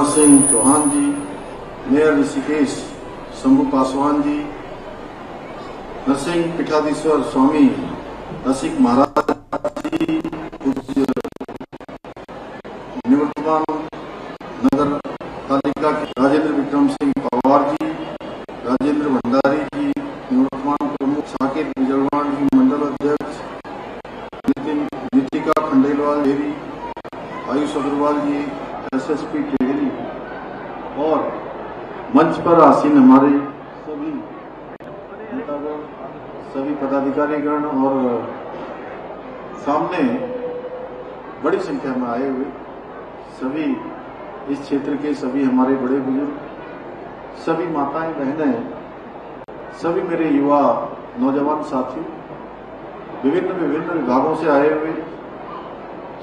कुंवर सिंह चौहान जी, mayor Rishikesh Shambhu Paswan ji, Narasimha पीठाधीश्वर स्वामी रसिक महाराज जी, पूज्य निवर्तमान नगर पालिका के राजेंद्र विक्रम सिंह पवार जी, राजेंद्र भंडारी जी, निवर्तमान प्रमुख साकेत बिजरवाण जी, मंडल अध्यक्ष नीतिका खंडेलवाल देवी, आयुष अग्रवाल जी, SSP टेहरी और मंच पर आसीन हमारे सभी नेतागण, सभी पदाधिकारीगण और सामने बड़ी संख्या में आए हुए सभी इस क्षेत्र के सभी हमारे बड़े बुजुर्ग, सभी माताएं बहनें, सभी मेरे युवा नौजवान साथी, विभिन्न विभिन्न विभागों से आए हुए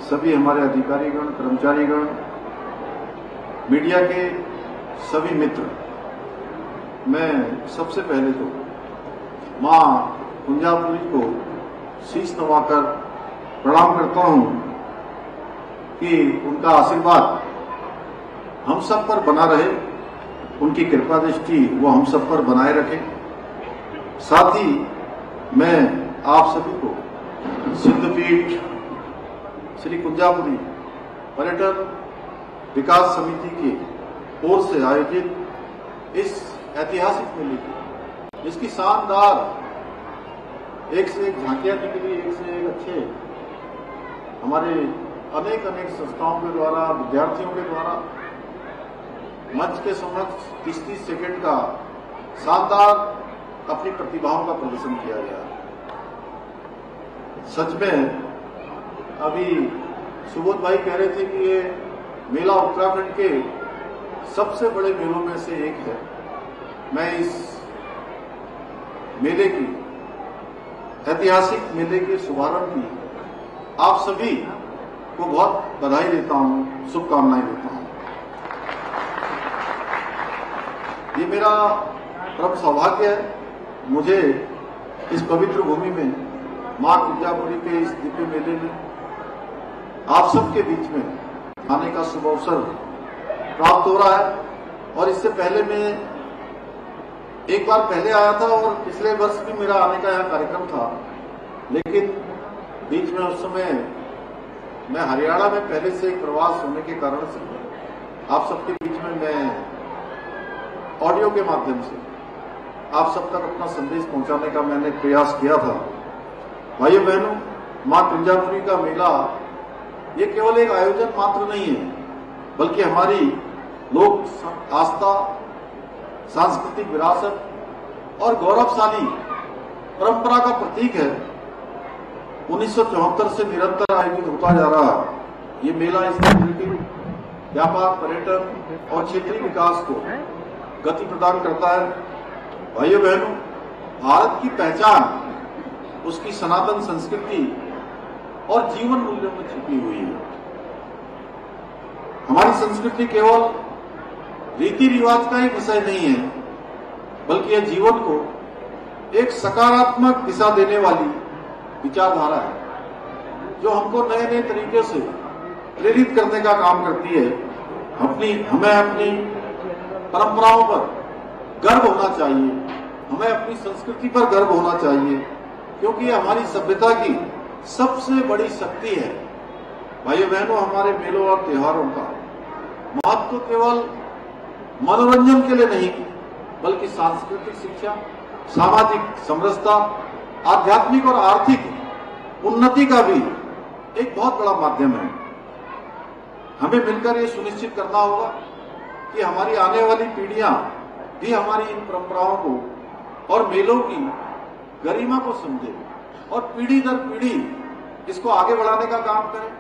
सभी हमारे अधिकारीगण, कर्मचारीगण, मीडिया के सभी मित्र, मैं सबसे पहले तो मां कुंजापुरी को शीश नवाकर प्रणाम करता हूं कि उनका आशीर्वाद हम सब पर बना रहे, उनकी कृपा दृष्टि वो हम सब पर बनाए रखे। साथ ही मैं आप सभी को सिद्धपीठ श्री कुंजापुरी पर्यटन विकास समिति की ओर से आयोजित इस ऐतिहासिक मेले की, इसकी शानदार एक से एक झांकियां निकली, एक से एक अच्छे हमारे अनेक अनेक संस्थाओं के द्वारा, विद्यार्थियों के द्वारा मंच के समक्ष 30-30 सेकंड का शानदार अपनी प्रतिभाओं का प्रदर्शन किया गया। सच में अभी सुबोध भाई कह रहे थे कि ये मेला उत्तराखंड के सबसे बड़े मेलों में से एक है। मैं इस मेले की, ऐतिहासिक मेले के शुभारंभ की आप सभी को बहुत बधाई देता हूं, शुभकामनाएं देता हूं। ये मेरा परम सौभाग्य है, मुझे इस पवित्र भूमि में मां कुंजापुरी के इस दिव्य मेले में आप सबके बीच में आने का शुभ अवसर प्राप्त हो रहा है। और इससे पहले मैं एक बार पहले आया था और पिछले वर्ष भी मेरा आने का यहाँ कार्यक्रम था, लेकिन बीच में उस समय मैं हरियाणा में पहले से एक प्रवास होने के कारण से आप सबके बीच में मैं ऑडियो के माध्यम से आप सब तक अपना संदेश पहुंचाने का मैंने प्रयास किया था। भाइयों बहनों, मां कुंजापुरी का मेला ये केवल एक आयोजन मात्र नहीं है, बल्कि हमारी लोक आस्था, सांस्कृतिक विरासत और गौरवशाली परंपरा का प्रतीक है। 1974 से निरंतर आयोजित होता जा रहा ये मेला इस क्षेत्र के व्यापार, पर्यटन और क्षेत्रीय विकास को गति प्रदान करता है। भाइयों बहनों, भारत की पहचान उसकी सनातन संस्कृति और जीवन मूल्यों में छुपी हुई है। हमारी संस्कृति केवल रीति रिवाज का ही विषय नहीं है, बल्कि यह जीवन को एक सकारात्मक दिशा देने वाली विचारधारा है, जो हमको नए नए तरीके से प्रेरित करने का काम करती है। हमें अपनी परंपराओं पर गर्व होना चाहिए, हमें अपनी संस्कृति पर गर्व होना चाहिए, क्योंकि ये हमारी सभ्यता की सबसे बड़ी शक्ति है। भाइयों बहनों, हमारे मेलों और त्योहारों का महत्व केवल मनोरंजन के लिए नहीं, बल्कि सांस्कृतिक शिक्षा, सामाजिक समरसता, आध्यात्मिक और आर्थिक उन्नति का भी एक बहुत बड़ा माध्यम है। हमें मिलकर ये सुनिश्चित करना होगा कि हमारी आने वाली पीढ़ियां भी हमारी इन परंपराओं को और मेलों की गरिमा को समझे और पीढ़ी दर पीढ़ी इसको आगे बढ़ाने का काम करें,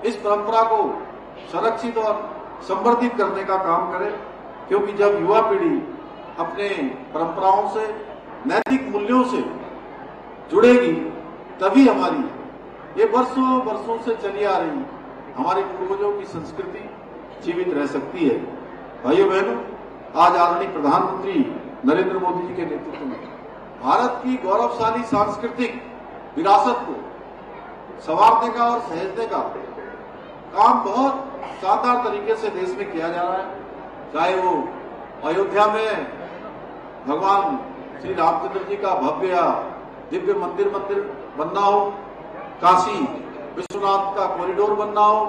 इस परंपरा को संरक्षित और संवर्धित करने का काम करें। क्योंकि जब युवा पीढ़ी अपने परंपराओं से, नैतिक मूल्यों से जुड़ेगी, तभी हमारी ये वर्षों वर्षों से चली आ रही हमारे पूर्वजों की संस्कृति जीवित रह सकती है। भाइयों बहनों, आज आदरणीय प्रधानमंत्री नरेंद्र मोदी जी के नेतृत्व में भारत की गौरवशाली सांस्कृतिक विरासत को संवारने का और सहेजने का काम बहुत शानदार तरीके से देश में किया जा रहा है। चाहे वो अयोध्या में भगवान श्री रामचंद्र जी का भव्य दिव्य मंदिर बनना हो, काशी विश्वनाथ का कॉरिडोर बनना हो,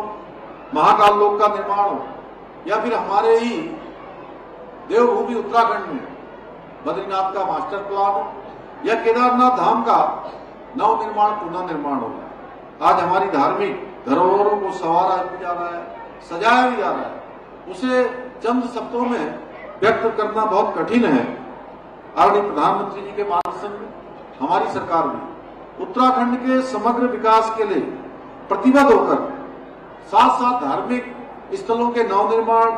महाकाल लोक का निर्माण हो, या फिर हमारे ही देवभूमि उत्तराखंड में बद्रीनाथ का मास्टर प्लान हो, या केदारनाथ धाम का नव निर्माण पुनः निर्माण हो। आज हमारी धार्मिक धरोहरों को संवारा भी जा रहा है, सजाया भी जा रहा है, उसे चंद शब्दों में व्यक्त करना बहुत कठिन है। आदरणीय प्रधानमंत्री जी के मार्गदर्शन में हमारी सरकार भी उत्तराखंड के समग्र विकास के लिए प्रतिबद्ध होकर साथ साथ धार्मिक स्थलों के नवनिर्माण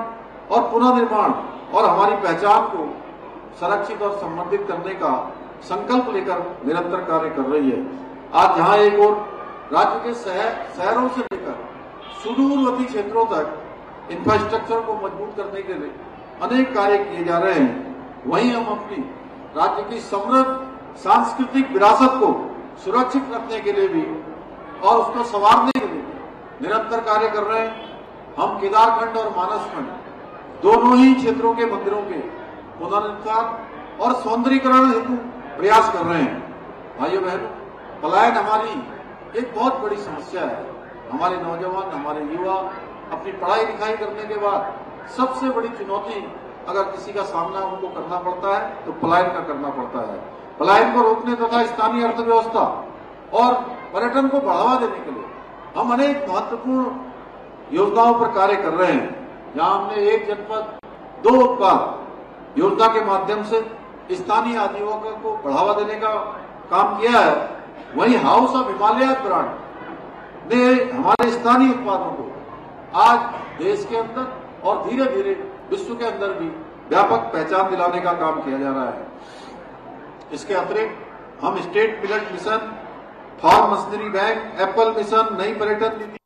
और पुनः निर्माण और हमारी पहचान को संरक्षित और संवर्धित करने का संकल्प लेकर निरंतर कार्य कर रही है। आज जहां एक और राज्य के शहरों से लेकर सुदूरवर्ती क्षेत्रों तक इंफ्रास्ट्रक्चर को मजबूत करने के लिए अनेक कार्य किए जा रहे हैं, वहीं हम अपनी राज्य की समृद्ध सांस्कृतिक विरासत को सुरक्षित रखने के लिए भी और उसको संवारने के लिए निरंतर कार्य कर रहे हैं। हम केदारखंड और मानसखंड दोनों ही क्षेत्रों के मंदिरों के पुनरुद्धार और सौंदर्यीकरण हेतु प्रयास कर रहे हैं। भाइयों बहनों, पलायन हमारी एक बहुत बड़ी समस्या है। हमारे नौजवान, हमारे युवा अपनी पढ़ाई लिखाई करने के बाद सबसे बड़ी चुनौती अगर किसी का सामना उनको करना पड़ता है तो पलायन का करना पड़ता है। पलायन को रोकने तथा स्थानीय अर्थव्यवस्था और पर्यटन को बढ़ावा देने के लिए हम अनेक महत्वपूर्ण योजनाओं पर कार्य कर रहे हैं। जहां हमने एक जनपद दो उत्पाद योजना के माध्यम से स्थानीय आजीविका को बढ़ावा देने का काम किया है, वहीं हाउस ऑफ हिमालय ब्रांड ने हमारे स्थानीय उत्पादों को आज देश के अंदर और धीरे धीरे विश्व के अंदर भी व्यापक पहचान दिलाने का काम किया जा रहा है। इसके अतिरिक्त हम state millet mission, farm machinery bank, apple mission, नई पर्यटन नीति